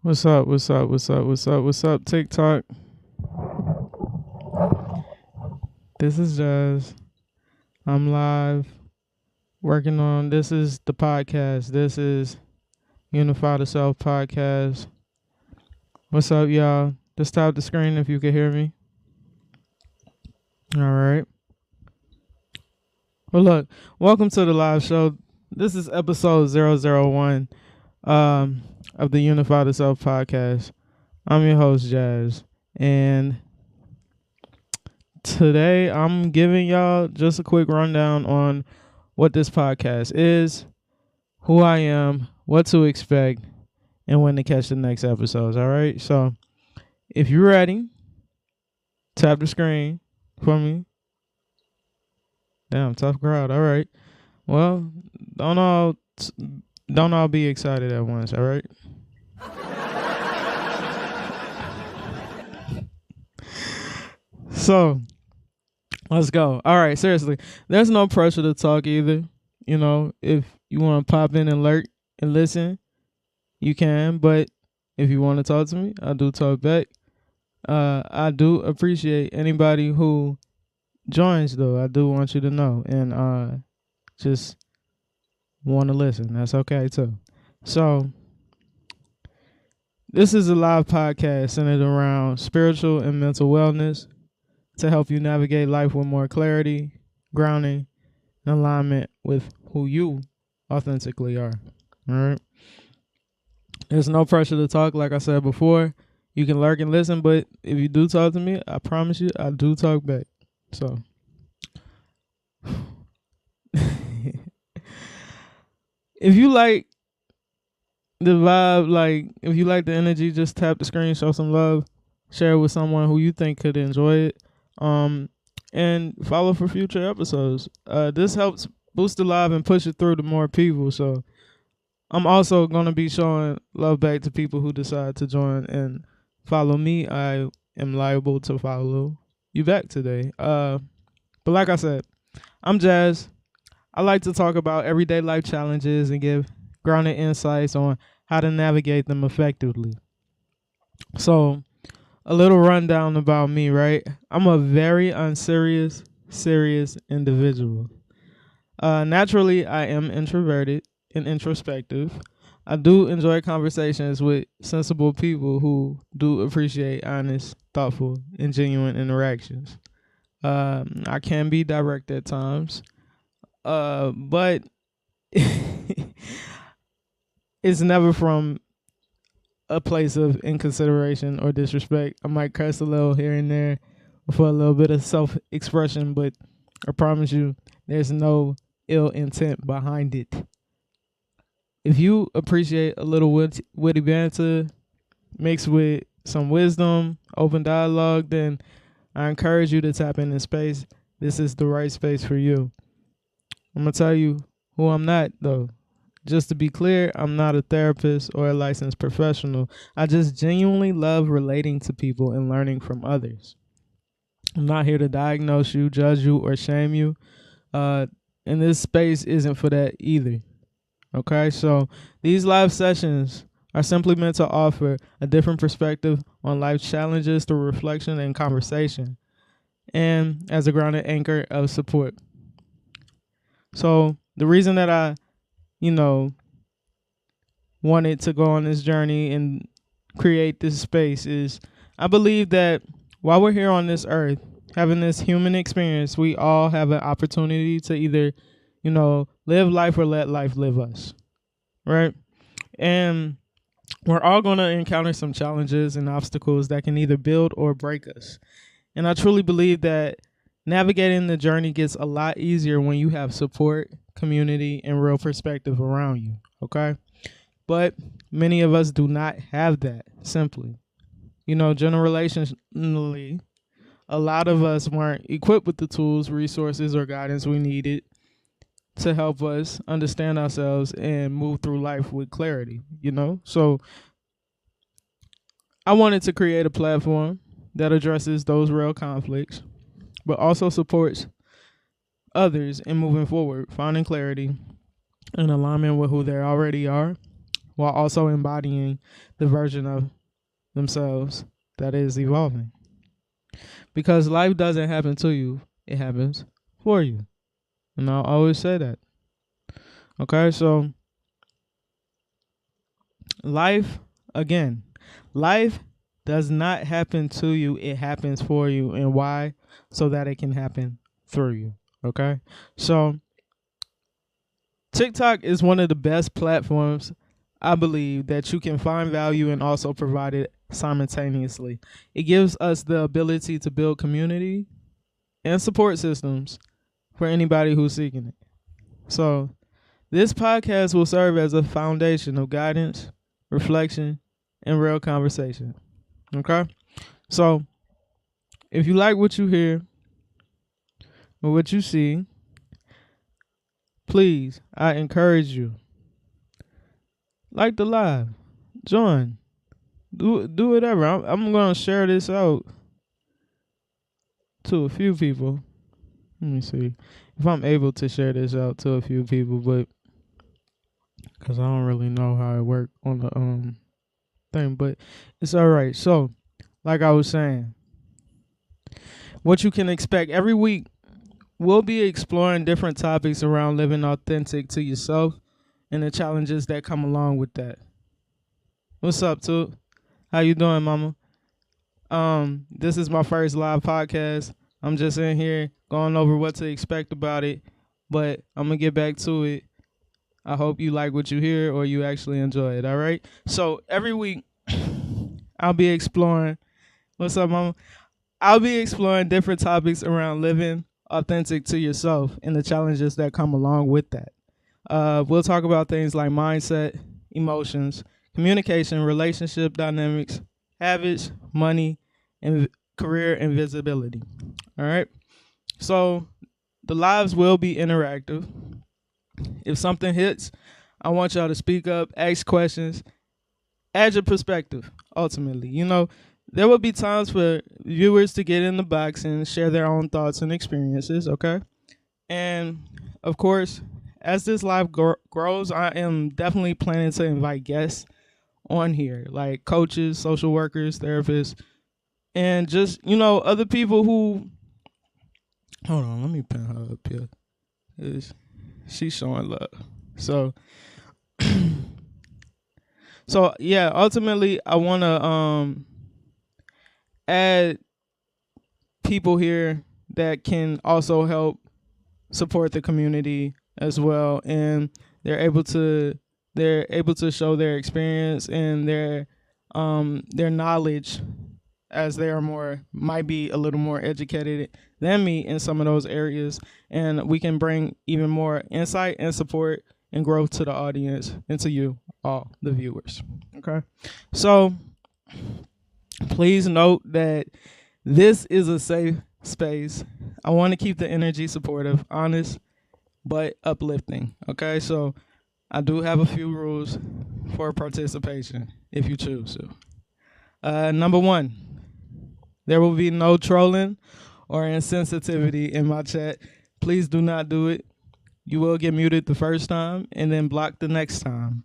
What's up? What's up? What's up? What's up? What's up? TikTok. This is Jazz. I'm live working on this is the podcast. This is Unify the Self podcast. What's up, y'all? Just tap the screen if you can hear me. All right. Well, look, welcome to the live show. This is episode 001 of the Unify the Self podcast. I'm your host, Jazz. And today I'm giving y'all just a quick rundown on what this podcast is, who I am, what to expect, and when to catch the next episodes. All right. So if you're ready, tap the screen for me. Damn, tough crowd. All right. Well, don't all be excited at once. All right. So let's go. All right, seriously. There's no pressure to talk either. You know, if you want to pop in and lurk and listen, you can. But if you want to talk to me, I do talk back. I do appreciate anybody who joins, though. I do want you to know. And just want to listen. That's okay, too. So this is a live podcast centered around spiritual and mental wellness to help you navigate life with more clarity, grounding, and alignment with who you authentically are. All right. There's no pressure to talk, like I said before. You can lurk and listen, but if you do talk to me, I promise you, I do talk back. So, if you like the vibe, like if you like the energy, just tap the screen, show some love, share it with someone who you think could enjoy it. And follow for future episodes. This helps boost the live and push it through to more people. So I'm also going to be showing love back to people who decide to join and follow me. I am liable to follow you back today. But like I said, I'm Jazz. I like to talk about everyday life challenges and give grounded insights on how to navigate them effectively. So a little rundown about me, right? I'm a very unserious, serious individual. Naturally, I am introverted and introspective. I do enjoy conversations with sensible people who do appreciate honest, thoughtful, and genuine interactions. I can be direct at times, but it's never from a place of inconsideration or disrespect. I might curse a little here and there for a little bit of self-expression, but I promise you there's no ill intent behind it. If you appreciate a little witty banter mixed with some wisdom, open dialogue, then I encourage you to tap in this space. This is the right space for you. I'm going to tell you who I'm not, though. Just to be clear, I'm not a therapist or a licensed professional. I just genuinely love relating to people and learning from others. I'm not here to diagnose you, judge you, or shame you. And this space isn't for that either. Okay, so these live sessions are simply meant to offer a different perspective on life's challenges through reflection and conversation, and as a grounded anchor of support. So the reason that I wanted to go on this journey and create this space is I believe that while we're here on this earth, having this human experience, we all have an opportunity to either, live life or let life live us, right? And we're all going to encounter some challenges and obstacles that can either build or break us. And I truly believe that navigating the journey gets a lot easier when you have support, community, and real perspective around you, okay? But many of us do not have that, simply. Generationally, a lot of us weren't equipped with the tools, resources, or guidance we needed to help us understand ourselves and move through life with clarity, So I wanted to create a platform that addresses those real conflicts, but also supports others in moving forward, finding clarity and alignment with who they already are, while also embodying the version of themselves that is evolving. Because life doesn't happen to you, it happens for you. And I'll always say that. Okay, so life, again, life does not happen to you, it happens for you. And why? So that it can happen through you. Okay, so TikTok is one of the best platforms, I believe, that you can find value and also provide it simultaneously. It gives us the ability to build community and support systems for anybody who's seeking it. So this podcast will serve as a foundation of guidance, reflection, and real conversation. Okay? So if you like what you hear or what you see, please, I encourage you, like the live, join, do whatever. I'm going to share this out to a few people. Let me see if I'm able to share this out to a few people, but because I don't really know how it works on the thing, but it's all right. So, like I was saying, what you can expect every week, we'll be exploring different topics around living authentic to yourself and the challenges that come along with that. What's up, Toot? How you doing, mama? This is my first live podcast. I'm just in here going over what to expect about it, but I'm gonna get back to it. I hope you like what you hear or you actually enjoy it. All right. So every week, I'll be exploring. What's up, mama? I'll be exploring different topics around living authentic to yourself and the challenges that come along with that. We'll talk about things like mindset, emotions, communication, relationship dynamics, habits, money, and career and visibility. All right. So the lives will be interactive. If something hits, I want y'all to speak up, ask questions, add your perspective, ultimately. There will be times for viewers to get in the box and share their own thoughts and experiences, okay? And, of course, as this live grows, I am definitely planning to invite guests on here, like coaches, social workers, therapists, and just, other people who... Hold on, let me pin her up here. She's showing love. So yeah, ultimately I want to add people here that can also help support the community as well, and they're able to show their experience and their knowledge, as they might be a little more educated than me in some of those areas, and we can bring even more insight and support and growth to the audience and to you all, the viewers. Okay, so please note that this is a safe space. I want to keep the energy supportive, honest, but uplifting. Okay, so I do have a few rules for participation if you choose to. Number one, there will be no trolling or insensitivity in my chat. Please do not do it. You will get muted the first time and then blocked the next time.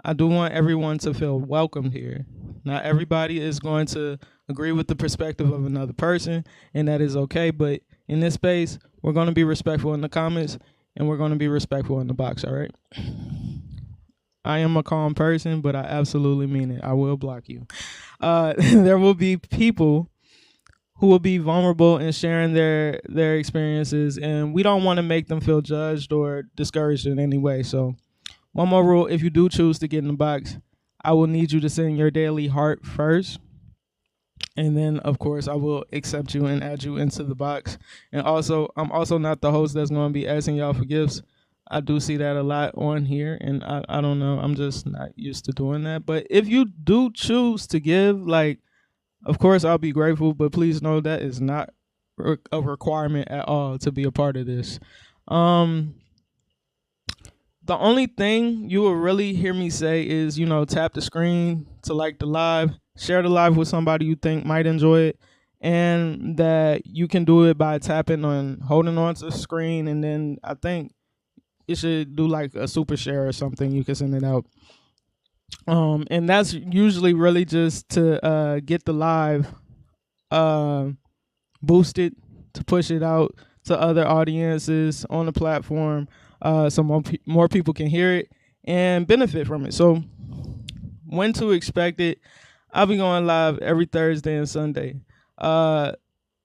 I do want everyone to feel welcomed here. Not everybody is going to agree with the perspective of another person, and that is okay. But in this space, we're going to be respectful in the comments, and we're going to be respectful in the box, all right? I am a calm person, but I absolutely mean it. I will block you. There will be people who will be vulnerable in sharing their experiences, and we don't want to make them feel judged or discouraged in any way. So one more rule: if you do choose to get in the box, I will need you to send your daily heart first, and then of course I will accept you and add you into the box. And also, I'm also not the host that's going to be asking y'all for gifts. I do see that a lot on here, and I don't know, I'm just not used to doing that. But if you do choose to give, of course, I'll be grateful, but please know that is not a requirement at all to be a part of this. The only thing you will really hear me say is, tap the screen to like the live, share the live with somebody you think might enjoy it, and that you can do it by holding on to the screen, and then I think you should do like a super share or something. You can send it out. And that's usually really just to get the live uh, boosted, to push it out to other audiences on the platform, so more people can hear it and benefit from it. So when to expect it? I'll be going live every Thursday and Sunday. Uh,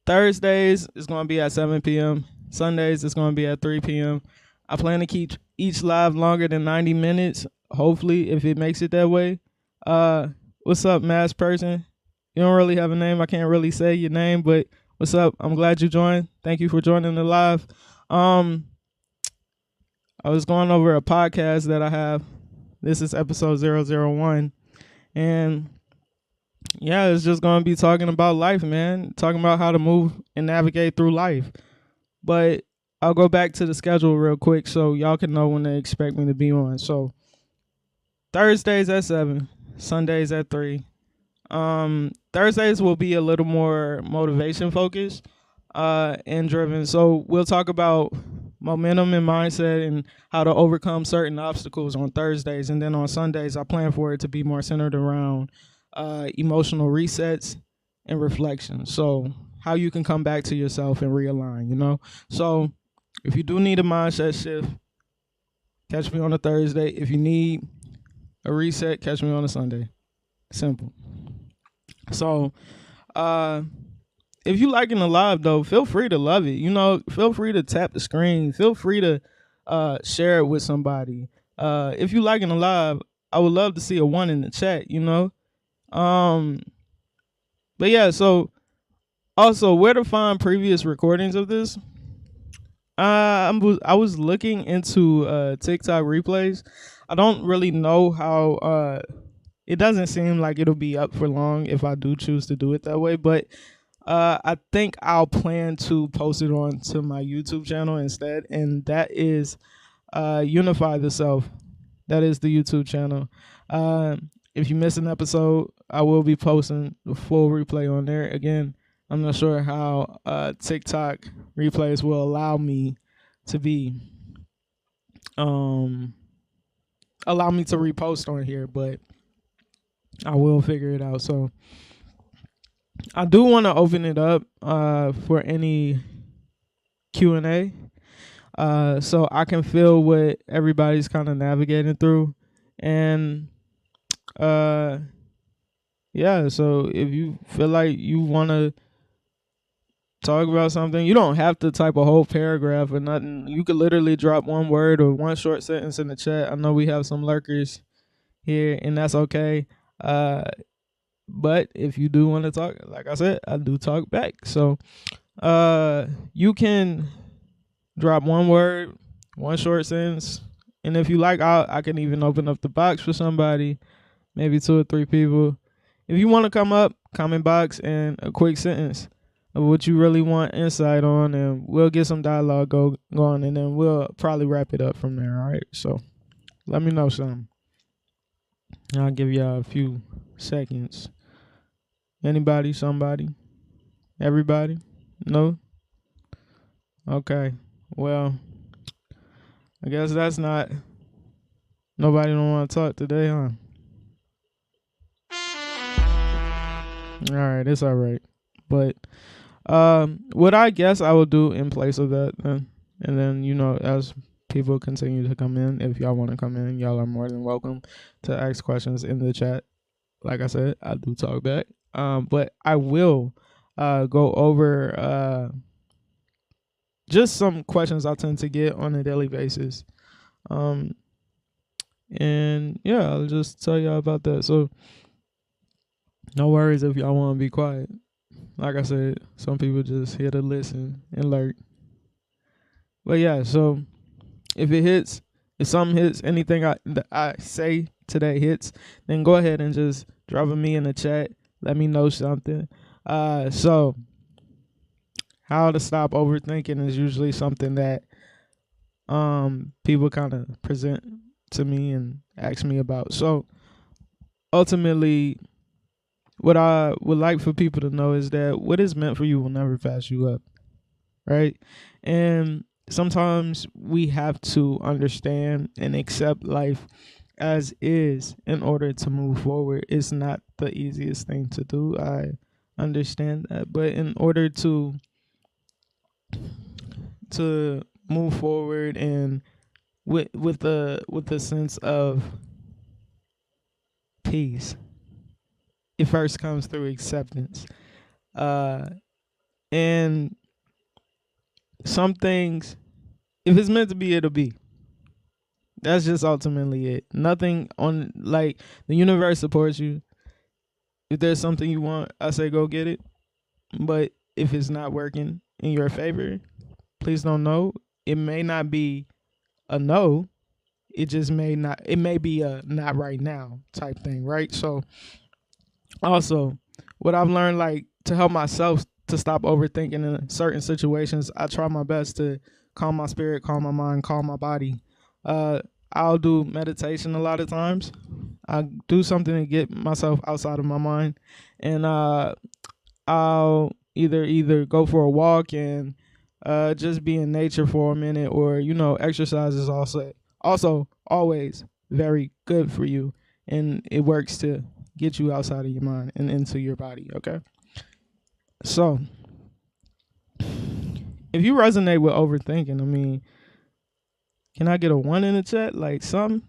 Thursdays is going to be at 7 p.m. Sundays is going to be at 3 p.m. I plan to keep each live longer than 90 minutes, hopefully, if it makes it that way. What's up, mass person? You don't really have a name. I can't really say your name, but what's up? I'm glad you joined. Thank you for joining the live. I was going over a podcast that I have. This is episode 001. And yeah, it's just going to be talking about life, man. Talking about how to move and navigate through life. But I'll go back to the schedule real quick so y'all can know when they expect me to be on. So Thursdays at 7, Sundays at 3. Thursdays will be a little more motivation focused and driven. So we'll talk about momentum and mindset and how to overcome certain obstacles on Thursdays. And then on Sundays, I plan for it to be more centered around emotional resets and reflection. So how you can come back to yourself and realign, you know? So if you do need a mindset shift, catch me on a Thursday. If you need a reset, catch me on a Sunday. Simple. So if you liking the live though, feel free to love it. You know, feel free to tap the screen. Feel free to share it with somebody. If you liking the live, I would love to see a 1 in the chat, you know? But yeah, so also where to find previous recordings of this? I was looking into TikTok replays. I don't really know how it doesn't seem like it'll be up for long if I do choose to do it that way, but I think I'll plan to post it on to my YouTube channel instead, and that is Unify the Self. That is the YouTube channel. If you miss an episode, I will be posting the full replay on there. Again, I'm not sure how TikTok replays will allow me to repost on here, but I will figure it out. So I do want to open it up for any Q&A, so I can feel what everybody's kind of navigating through. And yeah, so if you feel like you want to talk about something, you don't have to type a whole paragraph or nothing. You could literally drop one word or one short sentence in the chat. I know we have some lurkers here, and that's okay. But if you do want to talk, like I said, I do talk back. So you can drop one word, one short sentence, and if you like, I can even open up the box for somebody, maybe 2 or 3 people. If you want to come up, comment box and a quick sentence of what you really want insight on, and we'll get some dialogue going, and then we'll probably wrap it up from there. All right, so let me know something. I'll give y'all a few seconds. Anybody, somebody, everybody? No? Okay, well, I guess that's not, nobody don't want to talk today, huh? All right, it's all right. But what I guess I will do in place of that, and then, you know, as people continue to come in, if y'all want to come in, y'all are more than welcome to ask questions in the chat. Like I said, I do talk back. But I will go over just some questions I tend to get on a daily basis. And yeah, I'll just tell y'all about that. So no worries if y'all want to be quiet. Like I said, some people just here to listen and learn. But yeah, so if it hits, if something hits, anything that I say today hits, then go ahead and just drop me in the chat. Let me know something. So how to stop overthinking is usually something that people kind of present to me and ask me about. So ultimately, what I would like for people to know is that what is meant for you will never pass you up, right? And sometimes we have to understand and accept life as is in order to move forward. It's not the easiest thing to do. I understand that, but in order to move forward and with a sense of peace, it first comes through acceptance. Uh, and some things, if it's meant to be, it'll be. That's just ultimately it. Nothing on, like, the universe supports you. If there's something you want, I say go get it. But if it's not working in your favor, please don't know. It may not be a no. It just may not. It may be a not right now type thing, right? So also, what I've learned, like, to help myself to stop overthinking in certain situations, I try my best to calm my spirit, calm my mind, calm my body. Uh, I'll do meditation a lot of times. I do something to get myself outside of my mind, and I'll either go for a walk and just be in nature for a minute, or exercise is also always very good for you, and it works to get you outside of your mind and into your body. Okay, so if you resonate with overthinking, I mean, can I get a 1 in the chat? Like, some,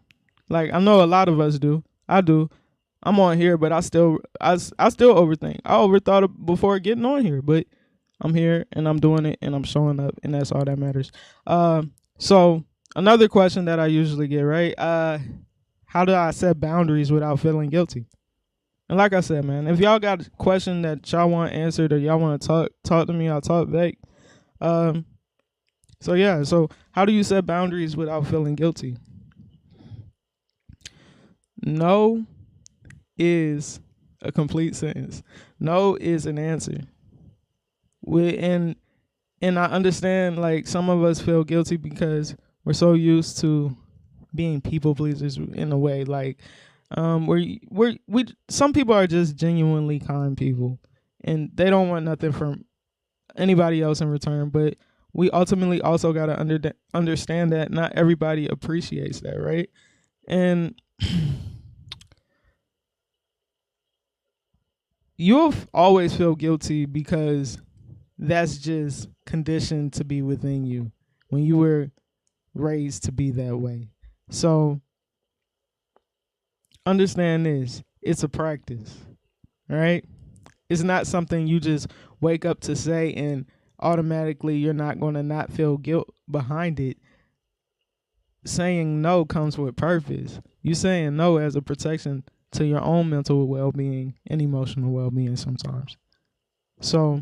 like, I know a lot of us do. I do. I'm on here, but I still overthink. I overthought it before getting on here, but I'm here and I'm doing it and I'm showing up, and that's all that matters. So another question that I usually get, right? How do I set boundaries without feeling guilty? And like I said, man, if y'all got a question that y'all want answered or y'all want to talk to me, I'll talk back. So yeah, so how do you set boundaries without feeling guilty? No is a complete sentence. No is an answer. And I understand, like, some of us feel guilty because we're so used to being people pleasers in a way. Like, we some people are just genuinely kind people, and they don't want nothing from anybody else in return. But we ultimately also gotta understand that not everybody appreciates that, right? And you'll always feel guilty because that's just conditioned to be within you when you were raised to be that way. So understand this, it's a practice, right? It's not something you just wake up to say and automatically you're not going to not feel guilt behind it. Saying no comes with purpose. You saying no as a protection to your own mental well-being and emotional well-being sometimes. So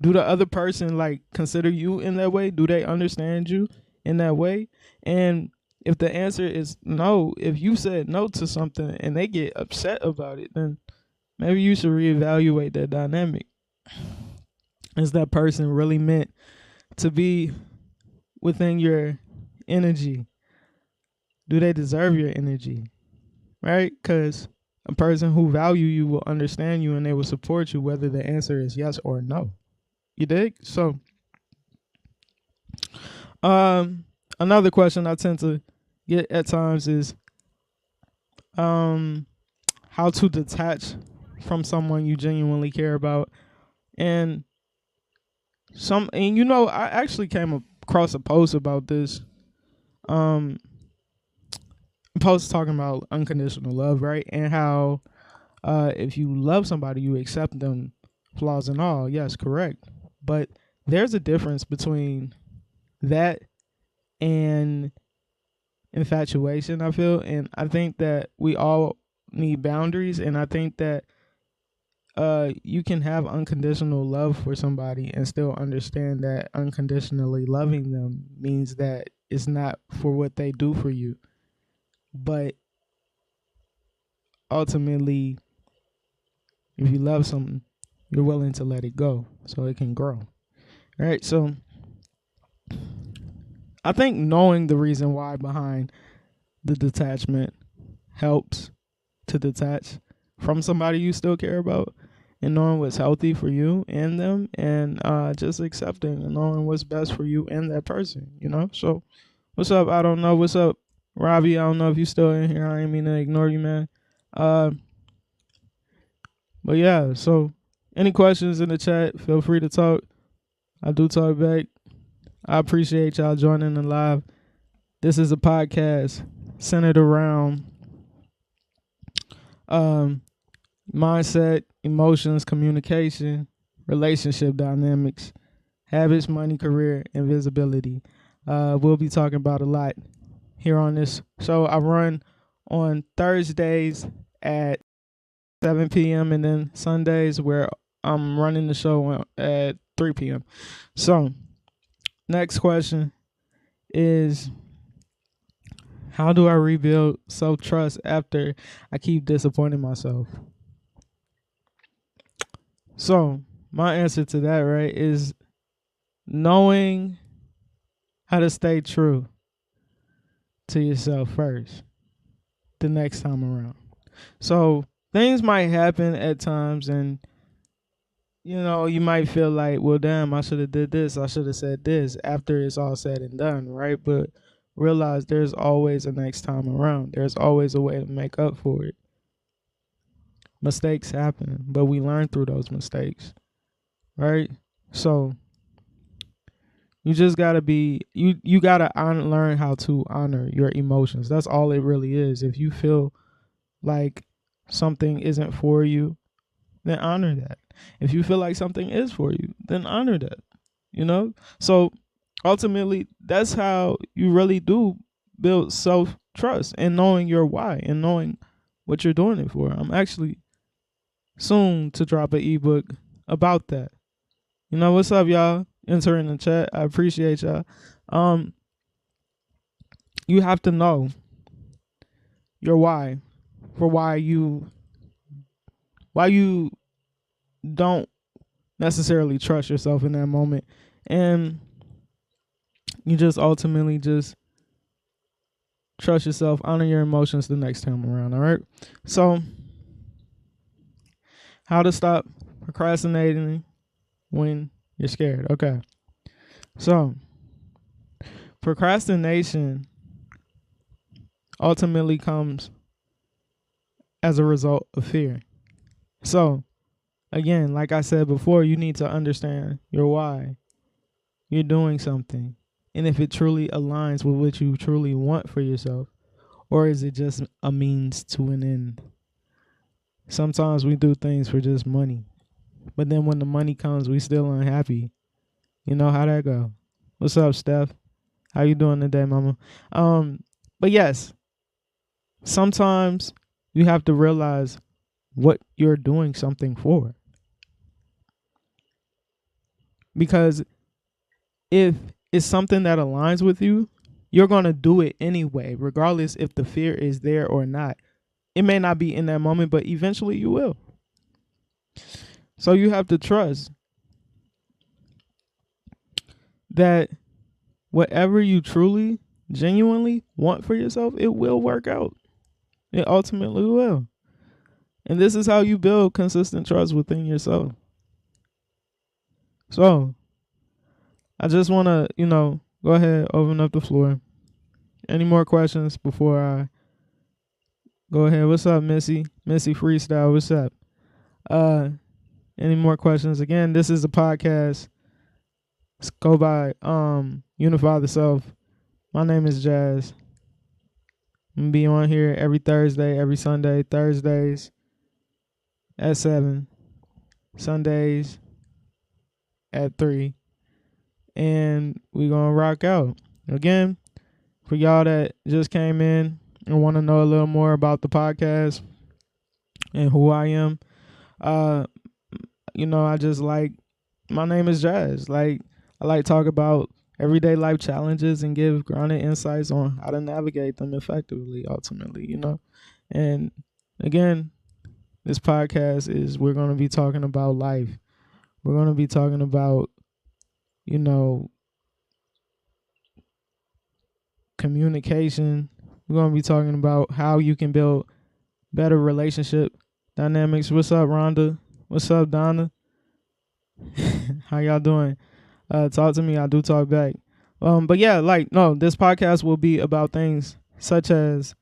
do the other person, like, consider you in that way? Do they understand you in that way? And if the answer is no, if you said no to something and they get upset about it, then maybe you should reevaluate that dynamic. Is that person really meant to be within your energy? Do they deserve your energy? Right? Because a person who value you will understand you and they will support you whether the answer is yes or no. You dig? So, another question I tend to get at times is, how to detach from someone you genuinely care about. And I actually came across a post about this. A post talking about unconditional love, right? And how if you love somebody, you accept them, flaws and all. Yes, correct. But there's a difference between that and infatuation, I feel. And I think that we all need boundaries. And I think that you can have unconditional love for somebody and still understand that unconditionally loving them means that it's not for what they do for you. But ultimately, if you love something, you're willing to let it go so it can grow. All right. So I think knowing the reason why behind the detachment helps to detach from somebody you still care about, and knowing what's healthy for you and them, and just accepting and knowing what's best for you and that person, So what's up? I don't know. What's up? Robbie, I don't know if you still in here. I ain't mean to ignore you, man. Uh, but yeah, so any questions in the chat, feel free to talk. I do talk back. I appreciate y'all joining the live. This is a podcast centered around mindset, emotions, communication, relationship dynamics, habits, money, career, and visibility. We'll be talking about a lot here on this show. I run on Thursdays at 7 p.m. and then Sundays where I'm running the show at 3 p.m. So, next question is, how do I rebuild self-trust after I keep disappointing myself? So, my answer to that, right, is knowing how to stay true to yourself first the next time around. So, things might happen at times, and you might feel like, well, damn, I should have did this, I should have said this after it's all said and done, right? But realize there's always a next time around. There's always a way to make up for it. Mistakes happen, but we learn through those mistakes, right? So you just gotta you gotta learn how to honor your emotions. That's all it really is. If you feel like something isn't for you, then honor that. If you feel like something is for you, then honor that. So ultimately, that's how you really do build self-trust, and knowing your why and knowing what you're doing it for. I'm actually soon to drop an ebook about that. What's up, y'all? Enter in the chat. I appreciate y'all. You have to know your why for why you don't necessarily trust yourself in that moment, and you just ultimately just trust yourself, honor your emotions the next time around. All right. So, how to stop procrastinating when you're scared. Okay. So, procrastination ultimately comes as a result of fear. So, again, like I said before, you need to understand your why you're doing something, and if it truly aligns with what you truly want for yourself, or is it just a means to an end? Sometimes we do things for just money, but then when the money comes, we still unhappy. You know how that go. What's up, Steph? How you doing today, mama? But yes, sometimes you have to realize what you're doing something for. Because if it's something that aligns with you, you're going to do it anyway, regardless if the fear is there or not. It may not be in that moment, but eventually you will. So you have to trust that whatever you truly, genuinely want for yourself, it will work out. It ultimately will. And this is how you build consistent trust within yourself. So, I just want to, go ahead, open up the floor. Any more questions before I go ahead? What's up, Missy? Missy Freestyle, what's up? Any more questions? Again, this is a podcast. Let's go by Unify the Self. My name is Jazz. I'm going to be on here every Thursday, every Sunday. Thursdays at 7. Sundays at 3. And we're going to rock out. Again, for y'all that just came in and want to know a little more about the podcast and who I am, I just my name is Jazz. I like talk about everyday life challenges and give grounded insights on how to navigate them effectively, ultimately, And again, this podcast we're going to be talking about life. We're going to be talking about, communication. We're going to be talking about how you can build better relationship dynamics. What's up, Rhonda? What's up, Donna? How y'all doing? Talk to me. I do talk back. But yeah, no, this podcast will be about things such as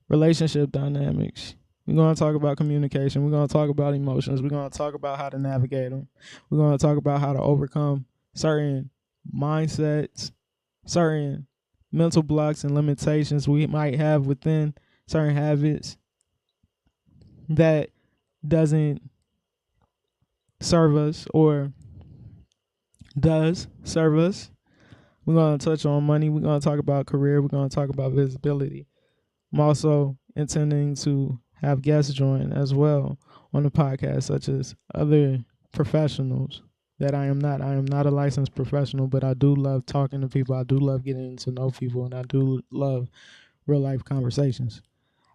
relationship dynamics. We're going to talk about communication. We're going to talk about emotions. We're going to talk about how to navigate them. We're going to talk about how to overcome certain mindsets, certain mental blocks and limitations we might have within certain habits that doesn't serve us or does serve us. We're going to touch on money. We're going to talk about career. We're going to talk about visibility. I'm also intending to have guests join as well on the podcast, such as other professionals that I am not. I am not a licensed professional, but I do love talking to people. I do love getting to know people, and I do love real life conversations.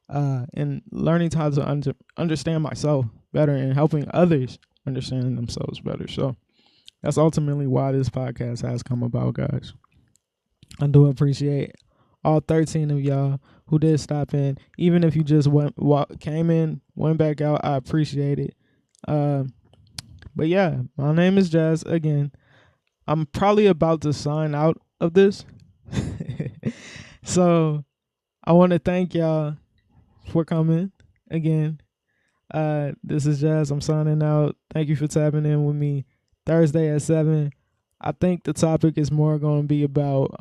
And learning how to understand myself better and helping others understand themselves better. So that's ultimately why this podcast has come about, guys. I do appreciate all 13 of y'all who did stop in. Even if you just came in, went back out, I appreciate it. But yeah, my name is Jazz. Again, I'm probably about to sign out of this. So I want to thank y'all for coming again. This is Jazz. I'm signing out. Thank you for tapping in with me Thursday at 7. I think the topic is more going to be about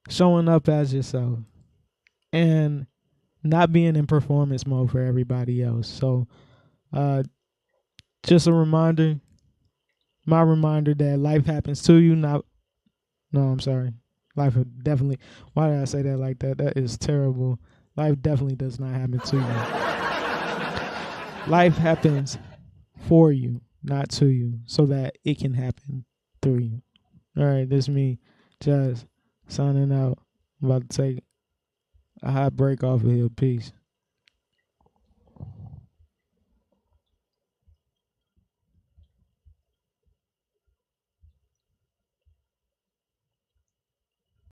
showing up as yourself and not being in performance mode for everybody else. So just a reminder, my reminder that life happens to you, not, no, I'm sorry. Life definitely, why did I say that like that? That is terrible. Life definitely does not happen to you. Life happens for you, not to you, so that it can happen through you. All right, this is me, Jazz, signing out. I'm about to take a hot break off of here. Peace.